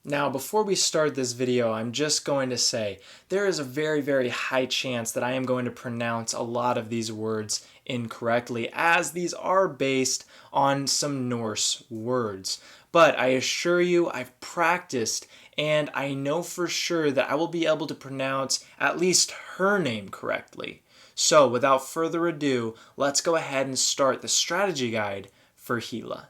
Now, before we start this video, I'm just going to say there is a very high chance that I am going to pronounce a lot of these words incorrectly, as these are based on some Norse words. But I assure you, I've practiced, and I know for sure that I will be able to pronounce at least her name correctly. So, without further ado, let's go ahead and start the strategy guide for Hela.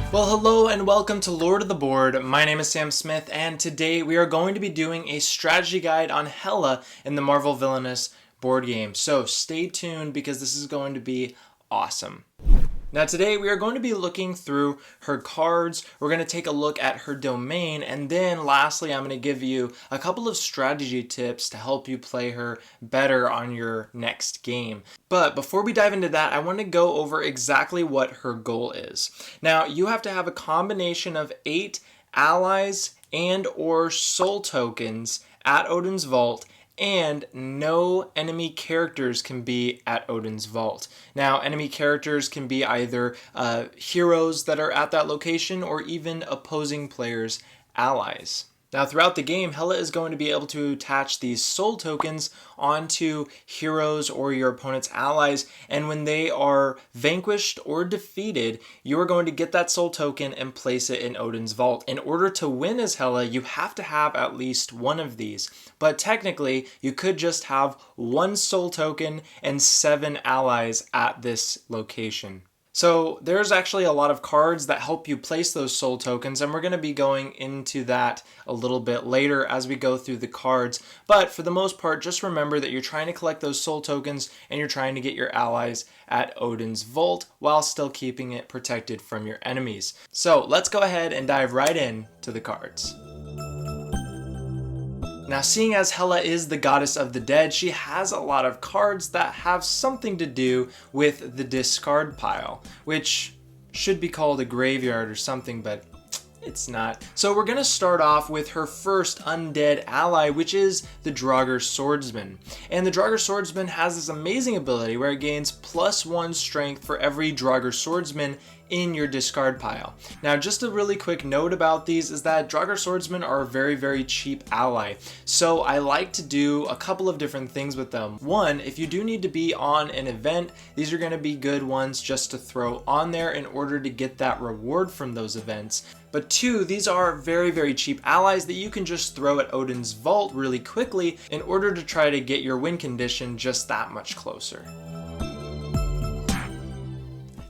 Well, hello and welcome to Lord of the Board. My name is Sam Smith, and today we are going to be doing a strategy guide on Hela in the Marvel Villainous board game. So stay tuned because this is going to be awesome. Now today we are going to be looking through her cards, we're going to take a look at her domain, and then lastly I'm going to give you a couple of strategy tips to help you play her better on your next game. But before we dive into that, I want to go over exactly what her goal is. Now you have to have a combination of 8 allies and or soul tokens at Odin's Vault, and no enemy characters can be at Odin's Vault. Now, enemy characters can be either heroes that are at that location or even opposing players' allies. Now, throughout the game, Hela is going to be able to attach these soul tokens onto heroes or your opponent's allies, and when they are vanquished or defeated, you are going to get that soul token and place it in Odin's Vault. In order to win as Hela, you have to have at least one of these, but technically, you could just have one soul token and 7 allies at this location. So there's actually a lot of cards that help you place those soul tokens, and we're going to be going into that a little bit later as we go through the cards. But for the most part, just remember that you're trying to collect those soul tokens and you're trying to get your allies at Odin's Vault while still keeping it protected from your enemies. So let's go ahead and dive right in to the cards. Now, seeing as Hela is the goddess of the dead, she has a lot of cards that have something to do with the discard pile, which should be called a graveyard or something, but it's not. So we're going to start off with her first undead ally, which is the Draugr Swordsman. And the Draugr Swordsman has this amazing ability where it gains +1 strength for every Draugr Swordsman in your discard pile. Now, just a really quick note about these is that Draugr Swordsmen are a very cheap ally. So I like to do a couple of different things with them. One, if you do need to be on an event, these are going to be good ones just to throw on there in order to get that reward from those events. But 2, these are very cheap allies that you can just throw at Odin's Vault really quickly in order to try to get your win condition just that much closer.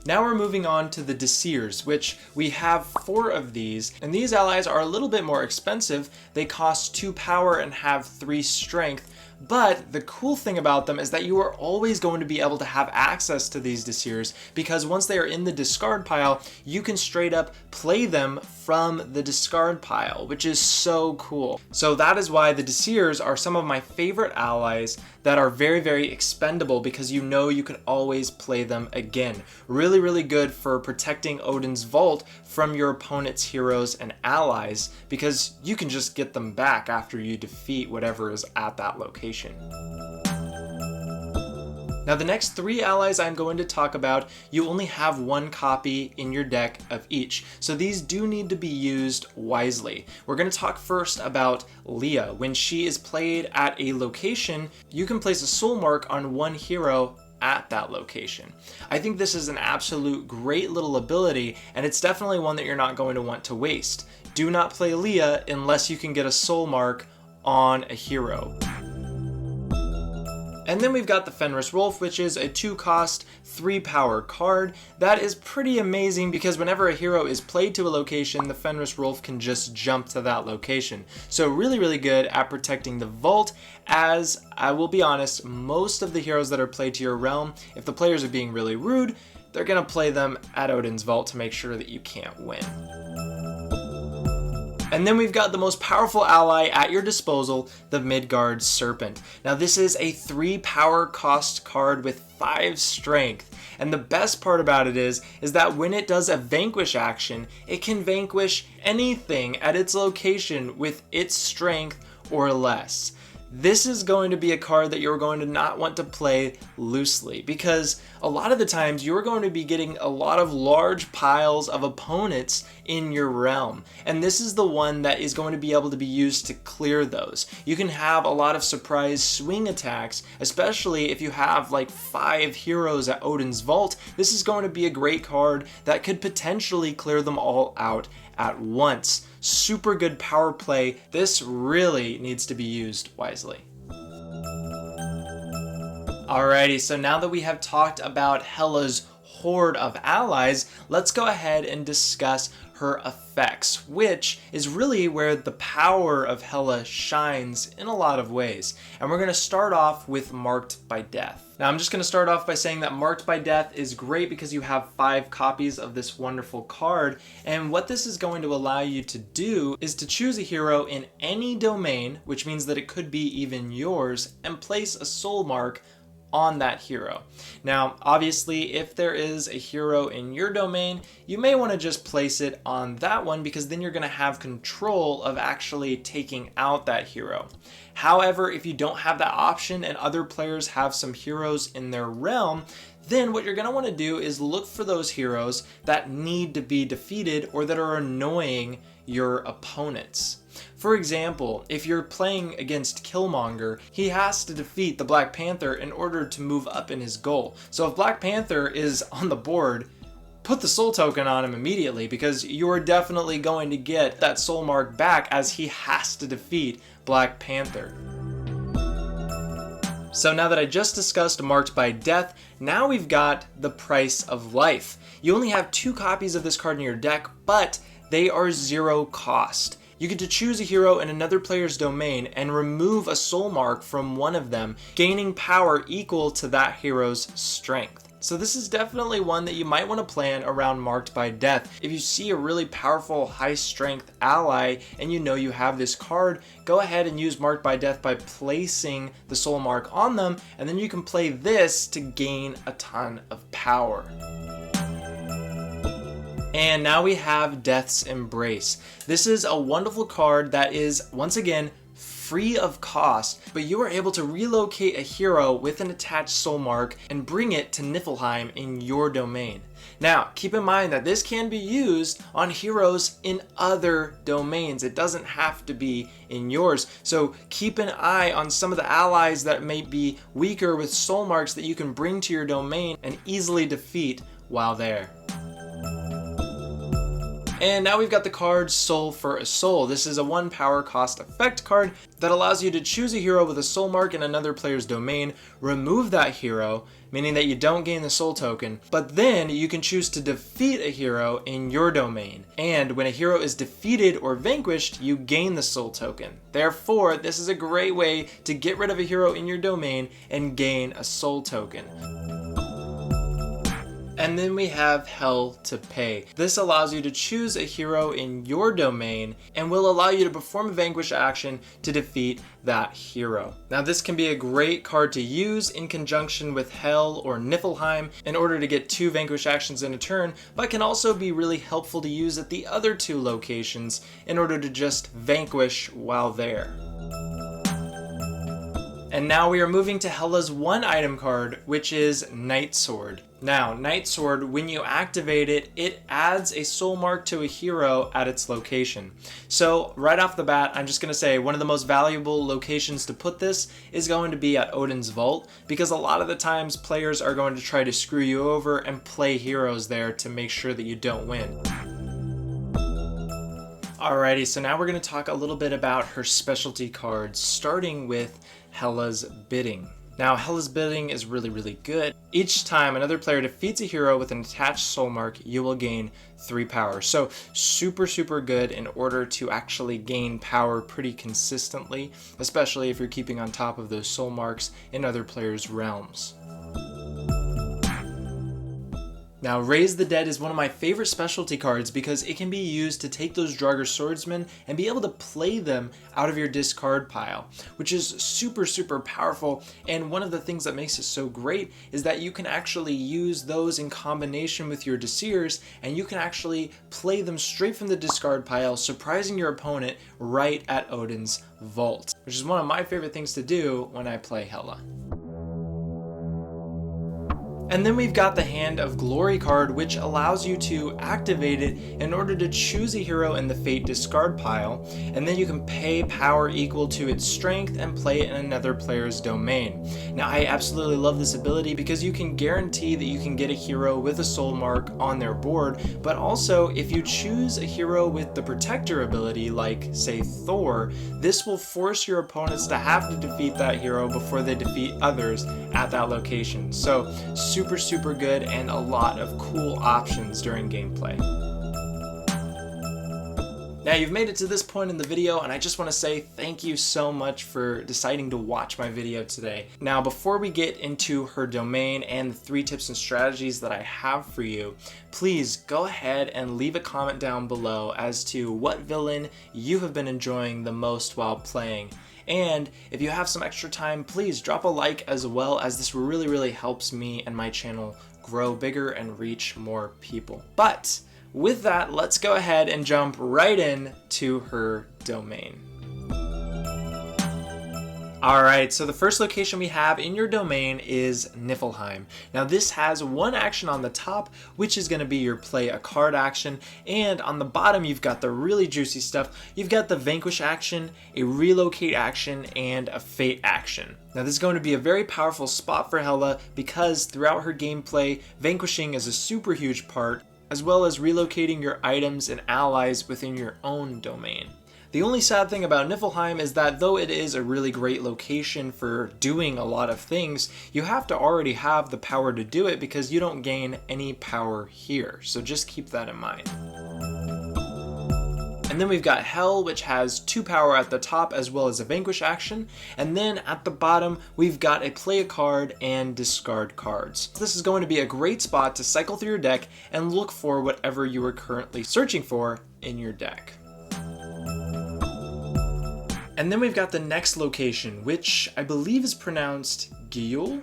Now we're moving on to the Desirs, which we have 4 of these, and these allies are a little bit more expensive. They cost 2 power and have 3 strength, but the cool thing about them is that you are always going to be able to have access to these Desirs, because once they are in the discard pile, you can straight up play them from the discard pile, which is so cool. So that is why the Desirs are some of my favorite allies that are very expendable, because you know you can always play them again. Really good for protecting Odin's Vault from your opponent's heroes and allies, because you can just get them back after you defeat whatever is at that location. Now the next 3 allies I'm going to talk about, you only have 1 copy in your deck of each, so these do need to be used wisely. We're going to talk first about Leah. When she is played at a location, you can place a soul mark on 1 hero at that location. I think this is an absolute great little ability, and it's definitely one that you're not going to want to waste. Do not play Leah unless you can get a soul mark on a hero. And then we've got the Fenris Wolf, which is a 2-cost, 3-power card. That is pretty amazing because whenever a hero is played to a location, the Fenris Wolf can just jump to that location. So really good at protecting the vault, as I will be honest, most of the heroes that are played to your realm, if the players are being really rude, they're going to play them at Odin's Vault to make sure that you can't win. And then we've got the most powerful ally at your disposal, the Midgard Serpent. Now this is a 3-power cost card with 5 strength. And the best part about it is that when it does a vanquish action, it can vanquish anything at its location with its strength or less. This is going to be a card that you're going to not want to play loosely, because a lot of the times you're going to be getting a lot of large piles of opponents in your realm, and this is the one that is going to be able to be used to clear those. You can have a lot of surprise swing attacks, especially if you have like 5 heroes at Odin's Vault. This is going to be a great card that could potentially clear them all out at once. Super good power play. This really needs to be used wisely. Alrighty, so now that we have talked about Hela's horde of allies, let's go ahead and discuss her effects, which is really where the power of Hela shines in a lot of ways. And we're going to start off with Marked by Death. Now I'm just going to start off by saying that Marked by Death is great because you have 5 copies of this wonderful card, and what this is going to allow you to do is to choose a hero in any domain, which means that it could be even yours, and place a soul mark on that hero. Now, obviously, if there is a hero in your domain, you may want to just place it on that one, because then you're going to have control of actually taking out that hero. However, if you don't have that option and other players have some heroes in their realm, then what you're going to want to do is look for those heroes that need to be defeated or that are annoying your opponents. For example, if you're playing against Killmonger, he has to defeat the Black Panther in order to move up in his goal. So if Black Panther is on the board, put the soul token on him immediately, because you're definitely going to get that soul mark back, as he has to defeat Black Panther. So now that I just discussed Marked by Death, now we've got the Price of Life. You only have 2 copies of this card in your deck, but they are 0 cost. You get to choose a hero in another player's domain and remove a soul mark from one of them, gaining power equal to that hero's strength. So this is definitely one that you might want to plan around Marked by Death. If you see a really powerful high strength ally and you know you have this card, go ahead and use Marked by Death by placing the soul mark on them, and then you can play this to gain a ton of power. And now we have Death's Embrace. This is a wonderful card that is, once again, free of cost, but you are able to relocate a hero with an attached soul mark and bring it to Niflheim in your domain. Now, keep in mind that this can be used on heroes in other domains. It doesn't have to be in yours. So keep an eye on some of the allies that may be weaker with soul marks that you can bring to your domain and easily defeat while there. And now we've got the card Soul for a Soul. This is a 1 power cost effect card that allows you to choose a hero with a soul mark in another player's domain, remove that hero, meaning that you don't gain the soul token, but then you can choose to defeat a hero in your domain. And when a hero is defeated or vanquished, you gain the soul token. Therefore, this is a great way to get rid of a hero in your domain and gain a soul token. And then we have Hell to Pay. This allows you to choose a hero in your domain and will allow you to perform a vanquish action to defeat that hero. Now this can be a great card to use in conjunction with Hel or Niflheim in order to get 2 vanquish actions in a turn, but can also be really helpful to use at the other 2 locations in order to just vanquish while there. And now we are moving to Hela's 1 item card, which is Night Sword. Now, Night Sword, when you activate it, it adds a soul mark to a hero at its location. So right off the bat, I'm just going to say one of the most valuable locations to put this is going to be at Odin's Vault, because a lot of the times players are going to try to screw you over and play heroes there to make sure that you don't win. Alrighty, so now we're going to talk a little bit about her specialty cards, starting with Hela's Bidding. Now, Hela's Bidding is really good. Each time another player defeats a hero with an attached soul mark, you will gain 3 power. So super good in order to actually gain power pretty consistently, especially if you're keeping on top of those soul marks in other players' realms. Now, Raise the Dead is one of my favorite specialty cards because it can be used to take those Draugr Swordsmen and be able to play them out of your discard pile, which is super powerful. And one of the things that makes it so great is that you can actually use those in combination with your Desirs, and you can actually play them straight from the discard pile, surprising your opponent right at Odin's Vault, which is one of my favorite things to do when I play Hela. And then we've got the Hand of Glory card, which allows you to activate it in order to choose a hero in the Fate discard pile, and then you can pay power equal to its strength and play it in another player's domain. Now, I absolutely love this ability because you can guarantee that you can get a hero with a soul mark on their board, but also if you choose a hero with the Protector ability, like say Thor, this will force your opponents to have to defeat that hero before they defeat others at that location. So super good, and a lot of cool options during gameplay. Now, you've made it to this point in the video, and I just want to say thank you so much for deciding to watch my video today. Now, before we get into her domain and the 3 tips and strategies that I have for you, please go ahead and leave a comment down below as to what villain you have been enjoying the most while playing. And if you have some extra time, please drop a like as well, as this really helps me and my channel grow bigger and reach more people. But with that, let's go ahead and jump right in to her domain. Alright, so the first location we have in your domain is Niflheim. Now, this has one action on the top, which is going to be your play a card action, and on the bottom you've got the really juicy stuff. You've got the Vanquish action, a Relocate action, and a Fate action. Now, this is going to be a very powerful spot for Hela because throughout her gameplay, vanquishing is a super huge part, as well as relocating your items and allies within your own domain. The only sad thing about Niflheim is that though it is a really great location for doing a lot of things, you have to already have the power to do it because you don't gain any power here. So just keep that in mind. And then we've got Hel, which has 2 power at the top as well as a Vanquish action. And then at the bottom, we've got a play a card and discard cards. This is going to be a great spot to cycle through your deck and look for whatever you are currently searching for in your deck. And then we've got the next location, which I believe is pronounced Giyul.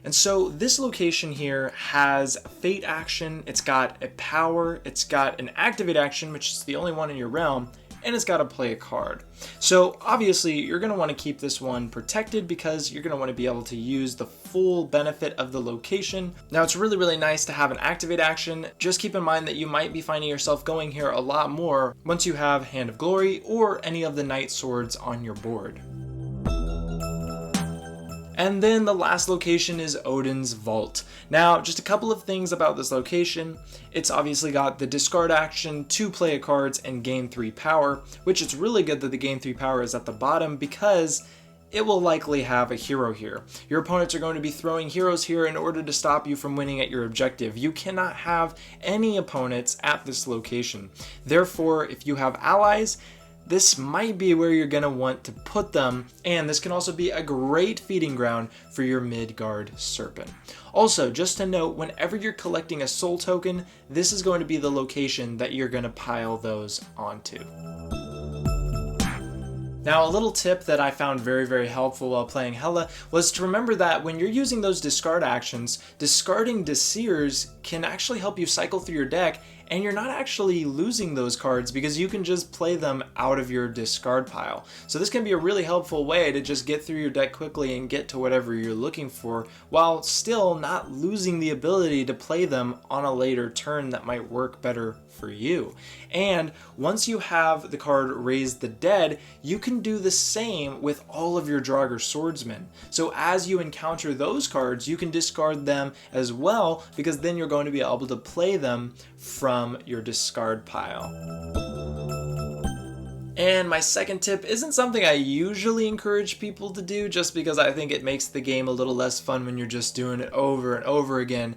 And so this location here has a Fate action, it's got a power, it's got an Activate action, which is the only one in your realm, and it's got to play a card. So obviously you're going to want to keep this one protected because you're going to want to be able to use the full benefit of the location. Now, it's really nice to have an Activate action. Just keep in mind that you might be finding yourself going here a lot more once you have Hand of Glory or any of the Knight Swords on your board. And then the last location is Odin's Vault. Now, just a couple of things about this location. It's obviously got the discard action, 2 play cards, and gain 3 power, which it's really good that the gain 3 power is at the bottom because it will likely have a hero here. Your opponents are going to be throwing heroes here in order to stop you from winning at your objective. You cannot have any opponents at this location. Therefore, if you have allies, this might be where you're going to want to put them, and this can also be a great feeding ground for your Midgard Serpent. Also, just to note, whenever you're collecting a soul token, this is going to be the location that you're going to pile those onto. Now, a little tip that I found very helpful while playing Hela was to remember that when you're using those discard actions, discarding Desirs can actually help you cycle through your deck, and you're not actually losing those cards because you can just play them out of your discard pile. So this can be a really helpful way to just get through your deck quickly and get to whatever you're looking for, while still not losing the ability to play them on a later turn that might work better for you. And once you have the card Raise the Dead, you can do the same with all of your Draugr Swordsmen. So as you encounter those cards, you can discard them as well, because then you're going to be able to play them from your discard pile. And my second tip isn't something I usually encourage people to do, just because I think it makes the game a little less fun when you're just doing it over and over again.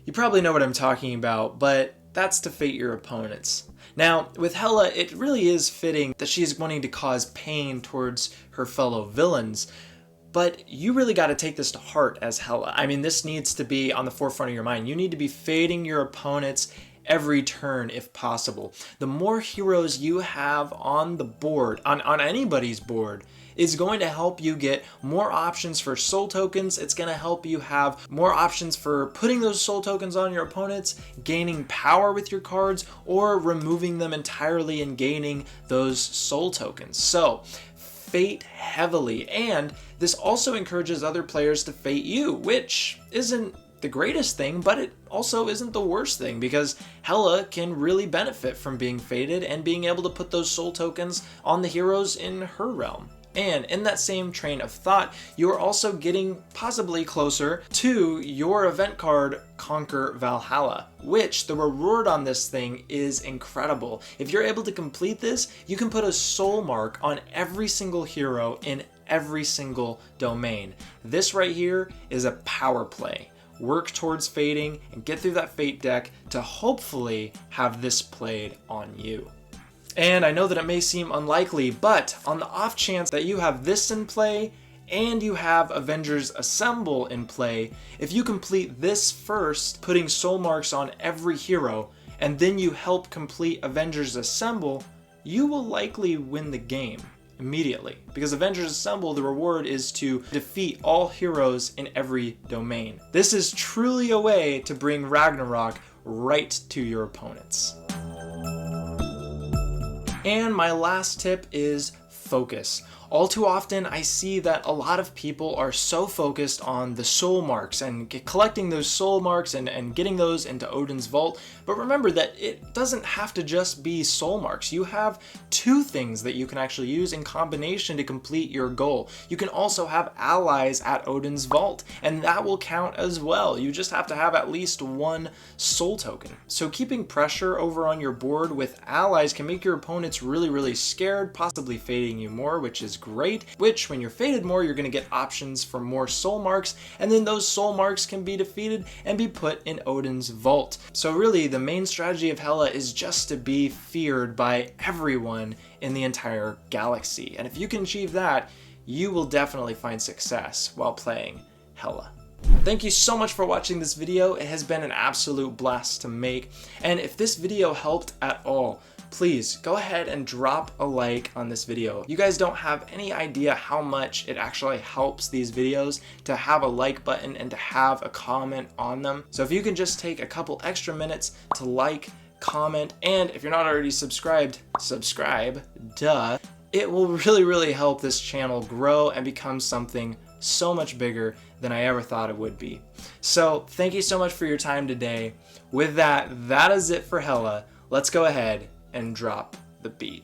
You probably know what I'm talking about, but that's to fate your opponents. Now, with Hela, it really is fitting that she's wanting to cause pain towards her fellow villains, But you really got to take this to heart as Hela. I mean, this needs to be on the forefront of your mind. You need to be fading your opponents every turn if possible. The more heroes you have on the board, on anybody's board, is going to help you get more options for soul tokens. It's going to help you have more options for putting those soul tokens on your opponents, gaining power with your cards, or removing them entirely and gaining those soul tokens. So fate heavily, and this also encourages other players to fate you, which isn't the greatest thing, but it also isn't the worst thing, because Hela can really benefit from being fated and being able to put those soul tokens on the heroes in her realm. And in that same train of thought, you're also getting possibly closer to your event card, Conquer Valhalla, which the reward on this thing is incredible. If you're able to complete this, you can put a soul mark on every single hero in every single domain. This right here is a power play. Work towards fading and get through that fate deck to hopefully have this played on you. And I know that it may seem unlikely, but on the off chance that you have this in play and you have Avengers Assemble in play, if you complete this first, putting soul marks on every hero, and then you help complete Avengers Assemble, you will likely win the game immediately. Because Avengers Assemble, the reward is to defeat all heroes in every domain. This is truly a way to bring Ragnarok right to your opponents. And my last tip is focus. All too often, I see that a lot of people are so focused on the soul marks and collecting those soul marks and getting those into Odin's vault. But remember that it doesn't have to just be soul marks. You have two things that you can actually use in combination to complete your goal. You can also have allies at Odin's vault, and that will count as well. You just have to have at least one soul token. So keeping pressure over on your board with allies can make your opponents really, really scared, possibly fading you more, which is great, which when you're faded more, you're going to get options for more soul marks, and then those soul marks can be defeated and be put in Odin's vault. So really, the main strategy of Hela is just to be feared by everyone in the entire galaxy. And if you can achieve that, you will definitely find success while playing Hela. Thank you so much for watching this video. It has been an absolute blast to make. And if this video helped at all, please go ahead and drop a like on this video. You guys don't have any idea how much it actually helps these videos to have a like button and to have a comment on them. So if you can just take a couple extra minutes to like, comment, and if you're not already subscribed, subscribe, duh. It will really, really help this channel grow and become something so much bigger than I ever thought it would be. So thank you so much for your time today. With that, that is it for Hela. Let's go ahead and drop the beat.